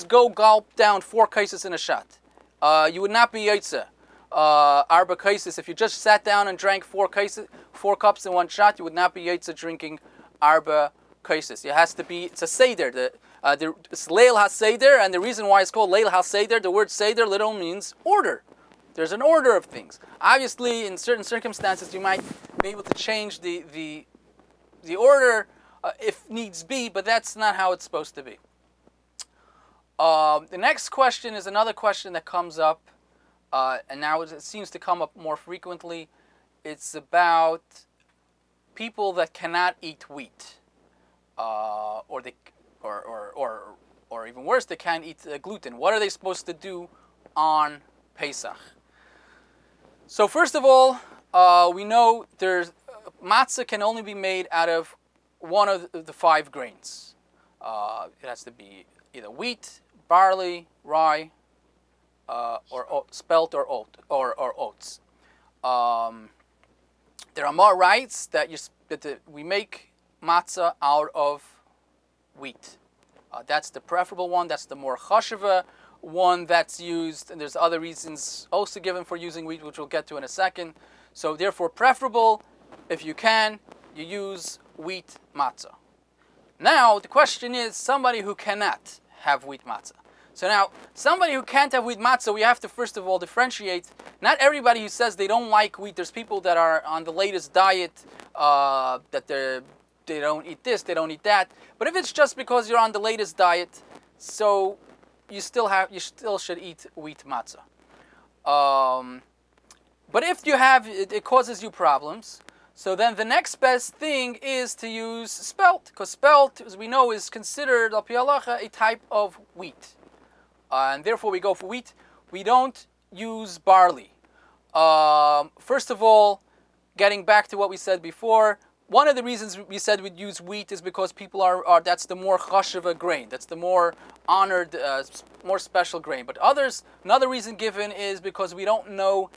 go gulp down 4 kaises in a shot. You would not be yotze arba kaises. If you just sat down and drank 4 cups in one shot, you would not be yotze drinking arba kaises. It has to be, it's a seder. It's leil ha-seder, and the reason why it's called leil ha-seder, the word seder literally means order. There's an order of things. Obviously, in certain circumstances, you might be able to change the order if needs be, but that's not how it's supposed to be. The next question is another question that comes up, and now it seems to come up more frequently. It's about people that cannot eat wheat, or even worse, they can't eat gluten. What are they supposed to do on Pesach? So first of all, we know matzah can only be made out of one of the 5 grains. It has to be either wheat, barley, rye, or spelt or oats. There are more writes that we make matzah out of wheat. That's the preferable one. That's the more chashuva one that's used, and there's other reasons also given for using wheat, which we'll get to in a second. So therefore, preferable, if you can, you use wheat matzah. Now the question is somebody who cannot have wheat matzah. So now somebody who can't have wheat matzah, we have to first of all differentiate. Not everybody who says they don't like wheat. There's people that are on the latest diet that they don't eat this, they don't eat that. But if it's just because you're on the latest diet, so you still should eat wheat matzah. But if you have it causes you problems, so then the next best thing is to use spelt, because spelt, as we know, is considered al pi halacha a type of wheat, and therefore we go for wheat. We don't use barley. First of all, getting back to what we said before, one of the reasons we said we'd use wheat is because people are that's the more chashuva grain. That's the more honored, more special grain. But another reason given is because we don't know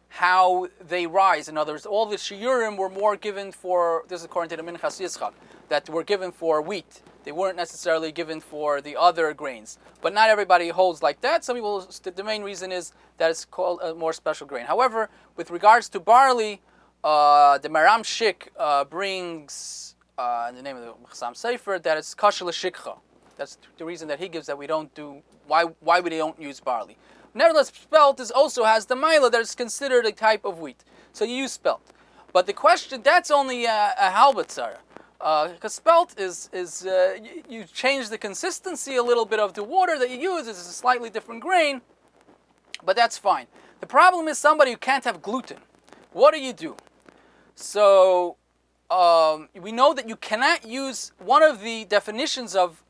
how they rise. In other words, all the shiurim were more given for, this is according to the Minchas Yitzchak, that were given for wheat. They weren't necessarily given for the other grains. But not everybody holds like that. Some people, the main reason is that it's called a more special grain. However, with regards to barley, the Maram Shik brings, in the name of the Chassam Sefer, that it's kasher l'shikcha. That's the reason that he gives that we don't do, why we don't use barley. Nevertheless, spelt also has the mila that is considered a type of wheat. So you use spelt. But the question, that's only a halbatzara. Because spelt is you change the consistency a little bit of the water that you use. It's a slightly different grain, but that's fine. The problem is somebody who can't have gluten. What do? So we know that you cannot use one of the definitions of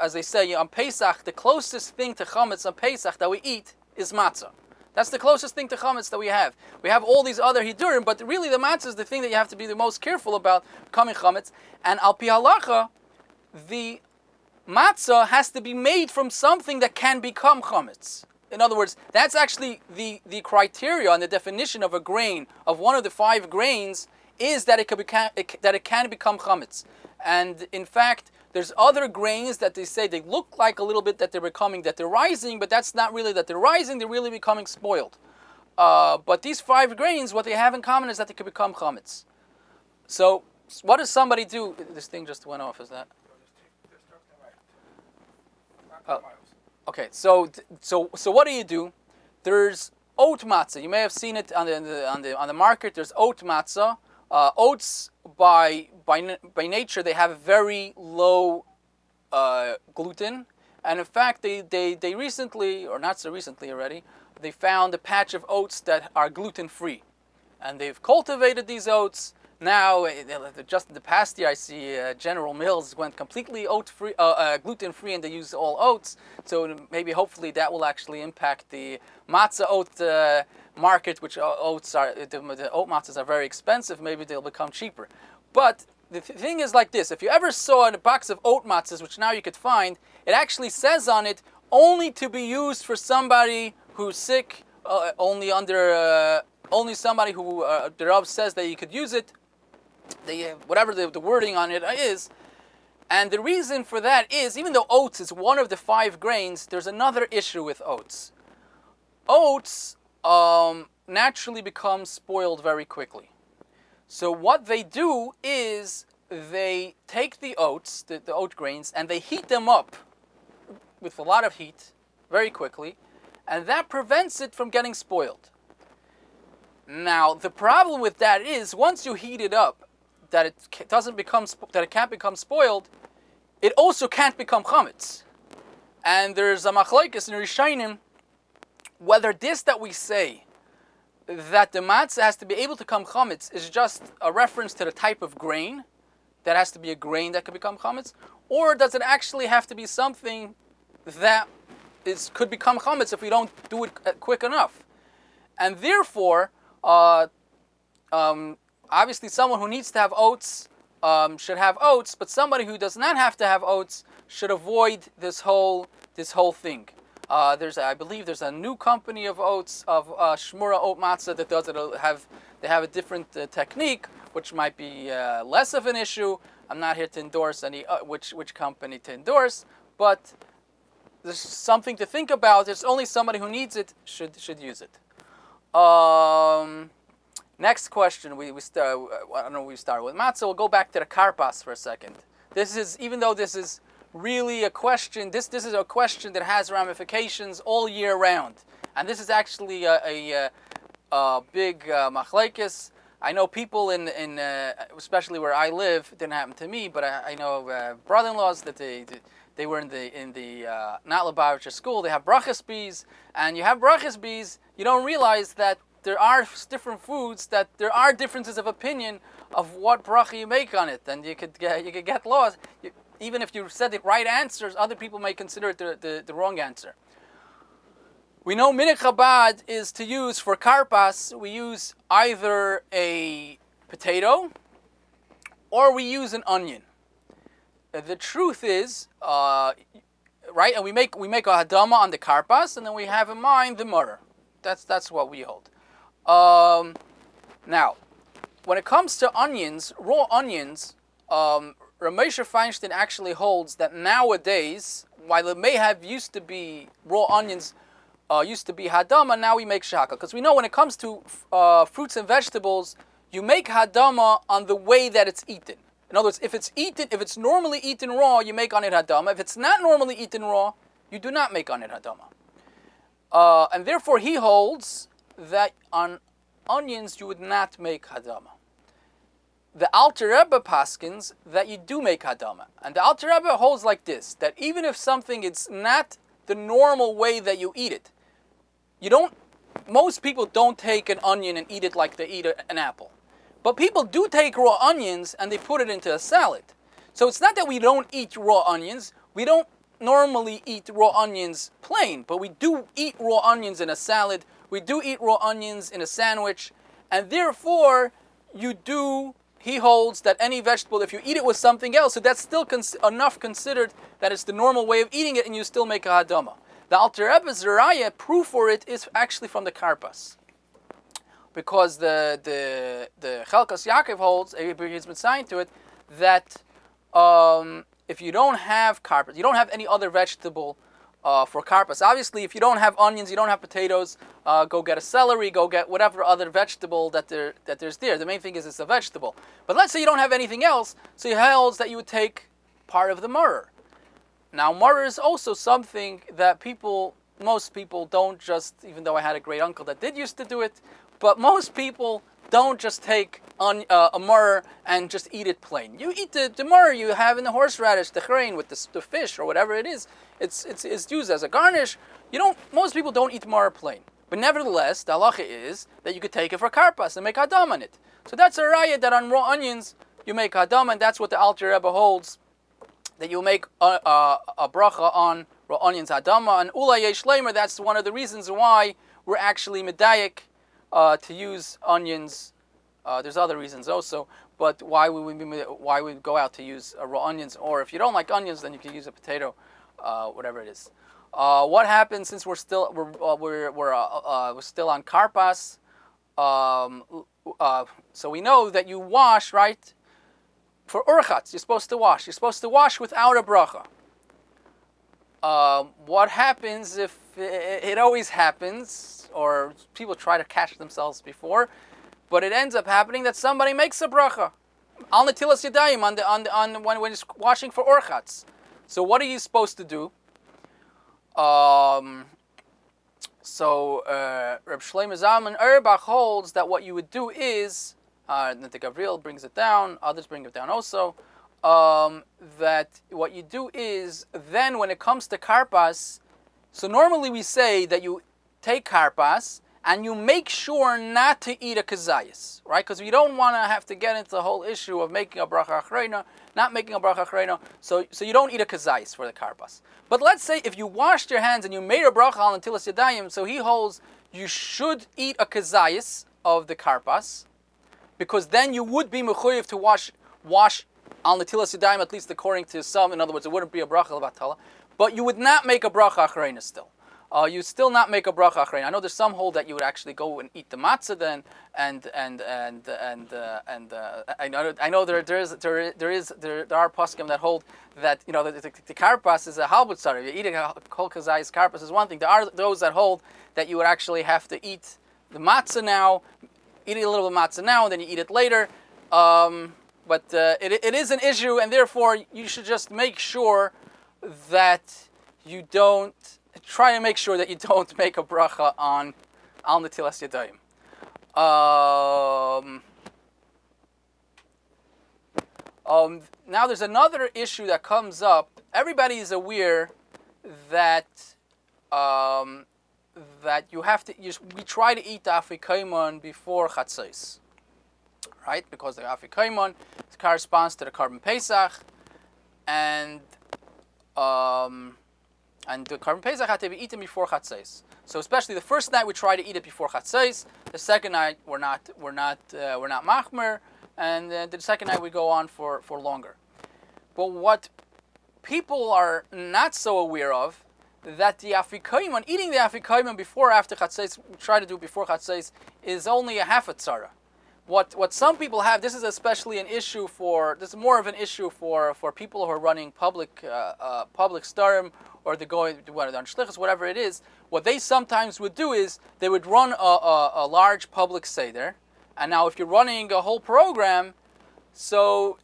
as they say on Pesach, the closest thing to chametz on Pesach that we eat is matzah. That's the closest thing to chametz that we have. We have all these other hidurim, but really the matzah is the thing that you have to be the most careful about becoming chametz. And al pi halacha, the matzah has to be made from something that can become chametz. In other words, that's actually the criteria and the definition of a grain, of one of the 5 grains, is that it can become chametz. And in fact, there's other grains that they say they look like a little bit that they're rising, but that's not really that they're rising, they're really becoming spoiled. But these 5 grains, what they have in common is that they can become chametz. So, what does somebody do? This thing just went off, is that? Okay, so what do? There's oat matzah. You may have seen it on the market. There's oat matzah. Oats by nature they have very low gluten, and in fact they recently, or not so recently already, they found a patch of oats that are gluten free, and they've cultivated these oats. Now, just in the past year, I see General Mills went completely gluten free, and they use all oats. So maybe, hopefully, that will actually impact the matzah oat market, which the oat matzahs are very expensive. Maybe they'll become cheaper. But the thing is like this: if you ever saw a box of oat matzahs, which now you could find, it actually says on it only to be used for somebody who's sick, only somebody who the Rav says that you could use it. Whatever the wording on it is, And the reason for that is, even though oats is one of the 5 grains, there's another issue with oats. Oats naturally become spoiled very quickly. So what they do is they take the oats, the oat grains, and they heat them up with a lot of heat very quickly, and that prevents it from getting spoiled. Now, the problem with that is, once you heat it up, that it can't become spoiled, it also can't become chametz. And there's a machlokes in Rishonim whether this that we say that the matzah has to be able to become chametz is just a reference to the type of grain that has to be a grain that could become chametz, or does it actually have to be something that could become chametz if we don't do it quick enough? And therefore, obviously, someone who needs to have oats should have oats, but somebody who does not have to have oats should avoid this whole thing. I believe there's a new company of oats, of Shmura oat matzah, that does it. They have a different technique, which might be less of an issue. I'm not here to endorse any which company to endorse, but there's something to think about. There's only somebody who needs it should use it. Next question. We start. I don't know. We start with matzah. We'll go back to the karpas for a second. This is, even though this is really a question, this is a question that has ramifications all year round, and this is actually a big machlokes. I know people in especially where I live. It didn't happen to me, but I know brother-in-laws that they were in the not Lubavitcher school. They have brachas bees, and you have brachas bees. You don't realize that there are different foods, that there are differences of opinion of what bracha you make on it, and you could get lost. Even if you said the right answers, other people may consider it the wrong answer. We know minhag Chabad is to use for karpas. We use either a potato or we use an onion. The truth is, right, and we make a hadama on the karpas, and then we have in mind the murder. That's what we hold. Now, when it comes to onions, raw onions, Ramesha Feinstein actually holds that nowadays, while it may have used to be raw onions, used to be hadama, now we make shaka. Because we know when it comes to fruits and vegetables, you make hadama on the way that it's eaten. In other words, if it's normally eaten raw, you make on it hadama. If it's not normally eaten raw, you do not make on it hadama. And therefore he holds that on onions you would not make hadama. The Alter Rebbe paskins that you do make hadama. And the Alter Rebbe holds like this, that even if something is not the normal way that you eat it, most people don't take an onion and eat it like they eat an apple. But people do take raw onions and they put it into a salad. So it's not that we don't eat raw onions. We don't normally eat raw onions plain, but we do eat raw onions in a salad. We do eat raw onions in a sandwich. And therefore, he holds that any vegetable, if you eat it with something else, so that's still enough considered that it's the normal way of eating it, and you still make a hadama. The Alter Rebbe's Zeraya proof for it is actually from the karpas, because the Hilchos Yaakov holds, he's been saying to it, that if you don't have karpas, you don't have any other vegetable for karpas. Obviously, if you don't have onions, you don't have potatoes, go get a celery, go get whatever other vegetable that there's there. The main thing is it's a vegetable. But let's say you don't have anything else, so he holds that you would take part of the maror. Now, maror is also something that most people don't just, even though I had a great uncle that did used to do it, but most people don't just take a maror and just eat it plain. You eat the maror you have in the horseradish, the chrein, with the fish or whatever it is. It's used as a garnish. Most people don't eat maror plain. But nevertheless, the halacha is that you could take it for karpas and make hadam on it. So that's a raya that on raw onions you make hadam, and that's what the Alter Rebbe holds, that you make a bracha on raw onions hadama. And ula yesh leimer, that's one of the reasons why we're actually medayik to use onions. There's other reasons also, but why we go out to use raw onions, or if you don't like onions, then you can use a potato, whatever it is. What happens since we're still on karpas? So we know that you wash, right? for urchatz, you're supposed to wash. You're supposed to wash without a bracha. What happens if it always happens, or people try to catch themselves before, but it ends up happening that somebody makes a bracha al netilas yadayim on when it's washing for urchatz. So what are you supposed to do? Reb Shlomo Zalman Auerbach holds that what you would do is, the Gabriel brings it down, others bring it down also, that what you do is, then when it comes to karpas, so normally we say that you take karpas and you make sure not to eat a kazayas, right? Because we don't want to have to get into the whole issue of making a bracha achreina, not making a bracha achreina, so you don't eat a kazayas for the karpas. But let's say if you washed your hands and you made a bracha al netilas yadayim, so he holds you should eat a kazayas of the karpas, because then you would be mechuyev to wash al netilas yadayim, at least according to some. In other words, it wouldn't be a bracha levatala, but you would not make a bracha achreina still. You still not make a bracha achreina. I know there's some hold that you would actually go and eat the matzah then, and I know there are poskim that hold that the karpas is a halbutzar. You're eating a kol kazayis karpas is one thing. There are those that hold that you would actually have to eat the matzah now, eat a little bit of matzah now, and then you eat it later. But it is an issue, and therefore you should just make sure that you don't. Try to make sure that you don't make a bracha on al netilas yadayim. Now there's another issue that comes up. Everybody is aware that that you have to. We try to eat the afikoimon before chatzos, right? Because the afikoimon corresponds to the Korban Pesach, and the Korban Pesach had to be eaten before chatzos. So especially the first night we try to eat it before chatzos. The second night we're not machmer, and the second night we go on for longer. But what people are not so aware of, that the afikoimon, eating the afikoimon before or after chatzos, we try to do before chatzos, is only a half a tzara. What some people have, this is especially an issue this is more of an issue for people who are running public starim, or they're going to on shlichus, whatever it is. What they sometimes would do is they would run a large public seder, and now if you're running a whole program, so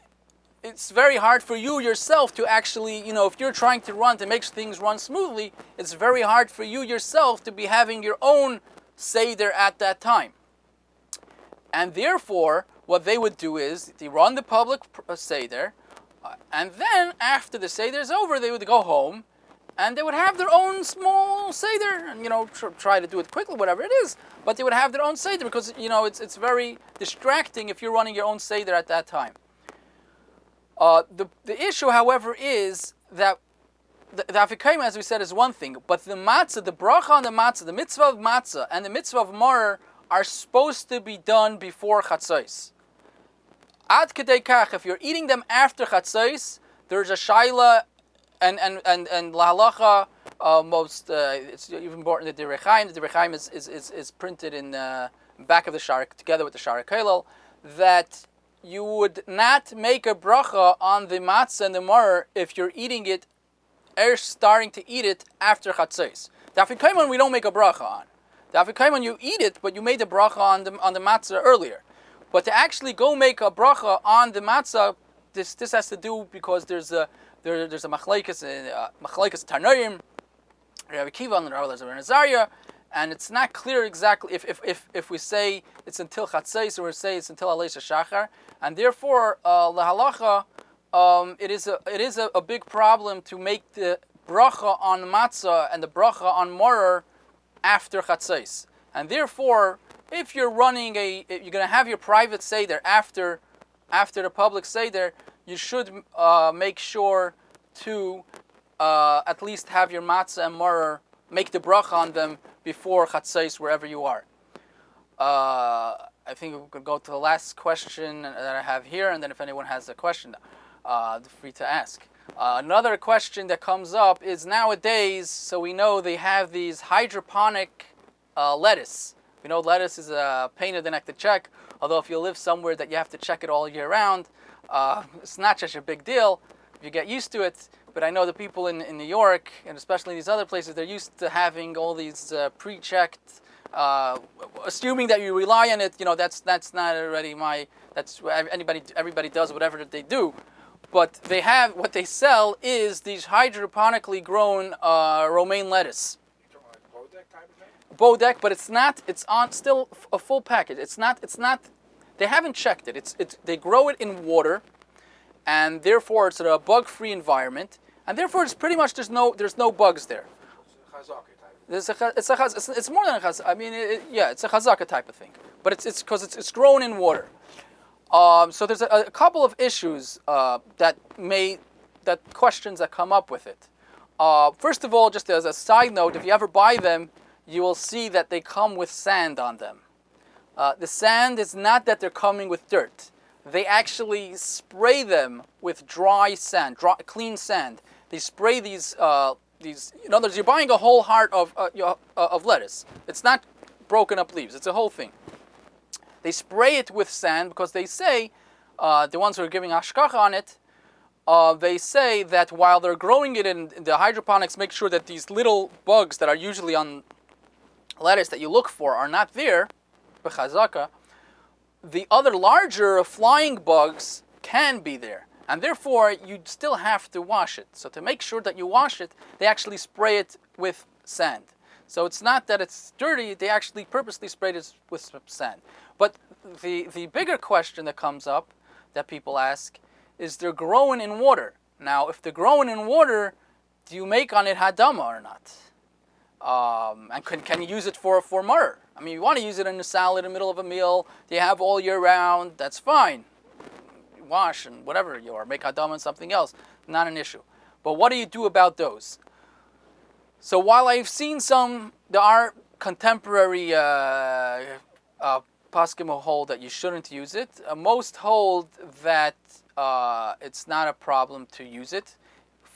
it's very hard for you yourself to actually, if you're trying to make things run smoothly, it's very hard for you yourself to be having your own seder at that time. And therefore, what they would do is they run the public seder, and then after the seder is over, they would go home, and they would have their own small seder, and try to do it quickly, whatever it is. But they would have their own seder because it's very distracting if you're running your own seder at that time. The issue, however, is that the afikoim, as we said, is one thing, but the matzah, the bracha on the matzah, the mitzvah of matzah, and the mitzvah of maror are supposed to be done before chatzos. Ad kedei kach, if you're eating them after chatzos, there's a shaila, and lahalacha, it's even important that the Divrei Chaim. The Divrei Chaim is printed in the back of the shara, together with the shara kolel, that you would not make a bracha on the matzah and the maror if you're eating it, starting to eat it after chatzos. The afikoimon we don't make a bracha on. The afikoimon you eat it, but you made the bracha on the matzah earlier. But to actually go make a bracha on the matzah, this has to do because there's a machlekes Tanoim, Rabbi Kiva and Rabbi Nazariah, and it's not clear exactly if we say it's until chatzos or we say it's until aleis shachar, and therefore lahalacha, it is a big problem to make the bracha on matzah and the bracha on maror after chatzos, and therefore if you're running you're going to have your private seder after the public seder, you should make sure to at least have your matzah and maror, make the bracha on them before chatzos wherever you are. I think we could go to the last question that I have here, and then if anyone has a question, free to ask. Another question that comes up is nowadays, so we know they have these hydroponic lettuce. We know lettuce is a pain in the neck to check, although if you live somewhere that you have to check it all year round, It's not such a big deal if you get used to it. But I know the people in New York, and especially these other places, they're used to having all these pre-checked, assuming that you rely on it. That's not already that's everybody does whatever that they do. But they have, what they sell is these hydroponically grown romaine lettuce. You're talking like Bodek type of thing? Bodek, but it's not. It's on still a full package. It's not. They haven't checked it. They grow it in water, and therefore it's a bug-free environment, and therefore it's pretty much there's no bugs there. It's more than a chazaka. I mean, it's a chazaka type of thing, but it's because it's grown in water. So there's a couple of issues that questions that come up with it. First of all, just as a side note, if you ever buy them, you will see that they come with sand on them. The sand is not that they're coming with dirt. They actually spray them with dry sand, clean sand. They spray these. In other words, you're buying a whole heart of lettuce. It's not broken up leaves. It's a whole thing. They spray it with sand because they say, the ones who are giving hashkacha on it, they say that while they're growing it in the hydroponics, make sure that these little bugs that are usually on lettuce that you look for are not there, b'chazaka. The other larger flying bugs can be there. And therefore, you still have to wash it. So to make sure that you wash it, they actually spray it with sand. So it's not that it's dirty, they actually purposely sprayed it with some sand. But the bigger question that comes up, that people ask, is they're growing in water. Now, if they're growing in water, do you make on it hadama or not? And can you use it for murr? I mean, you want to use it in a salad in the middle of a meal, you have all year round, that's fine. Wash and whatever you are, make hadama and something else, not an issue. But what do you do about those? So while I've seen there are contemporary poskim who hold that you shouldn't use it. Most hold that it's not a problem to use it.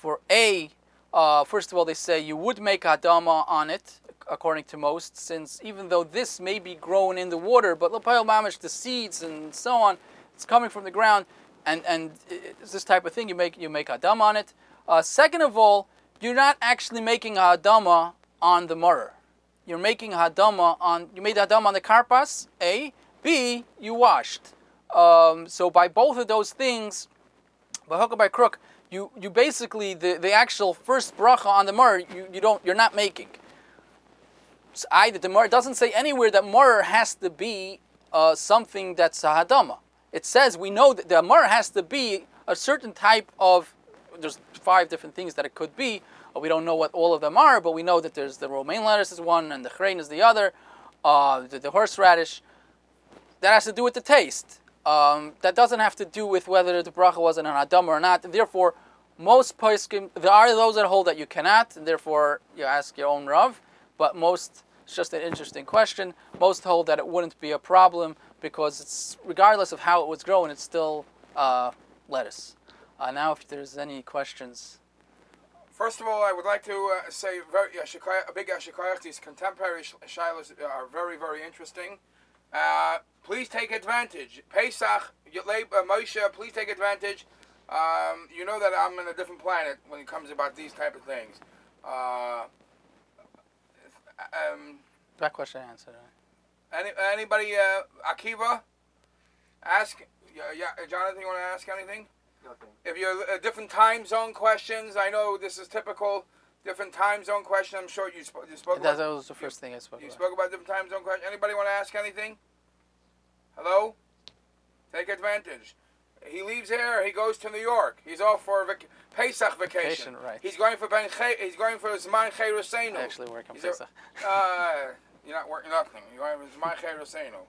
First of all, they say you would make hadama on it, according to most, since even though this may be grown in the water, but l'payel mamish, the seeds and so on, it's coming from the ground, and it's this type of thing. You make hadama on it. Second of all, you're not actually making a hadama on the murr. You're making hadama you made hadama on the karpas, A. B, you washed. So by both of those things, by hook or by crook, you basically, the actual first bracha on the murr, you're not making. So the murr doesn't say anywhere that murr has to be something that's a hadama. It says, we know that the murr has to be a certain type of, there's 5 different things that it could be. We don't know what all of them are, but we know that there's the romaine lettuce is one, and the chrein is the other, the horseradish. That has to do with the taste. That doesn't have to do with whether the bracha was an hadama or not. And therefore, most poskim, there are those that hold that you cannot, and therefore you ask your own rav. But most, it's just an interesting question. Most hold that it wouldn't be a problem because it's, regardless of how it was grown, it's still lettuce. Now, if there's any questions. First of all, I would like to say a big shikayach. These contemporary shilas are very, very interesting. Please take advantage. Pesach, Moshe, please take advantage. You know that I'm in a different planet when it comes about these type of things. That question I answered. Anybody, Akiva, ask? Jonathan, you want to ask anything? Nothing. If you're different time zone questions, I know this is typical. Different time zone question. I'm sure you spoke about. That was the first thing I spoke about. You spoke about different time zone questions. Anybody want to ask anything? Hello? Take advantage. He leaves here. He goes to New York. He's off for Pesach vacation. Right. He's going for Zman Chayruseinu. I actually work on Pesach. You're not working nothing. You're going for Zman Chayruseinu.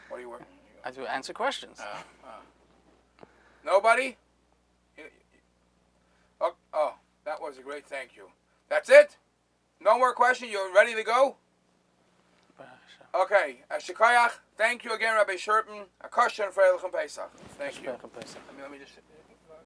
What are you working? I do answer questions. Nobody? Oh, that was a great thank you. That's it? No more questions? You're ready to go? Okay. Shikayach, thank you again, Rabbi Shurpin. A question for Hilchos Pesach. Thank you. Pesach. Let me just...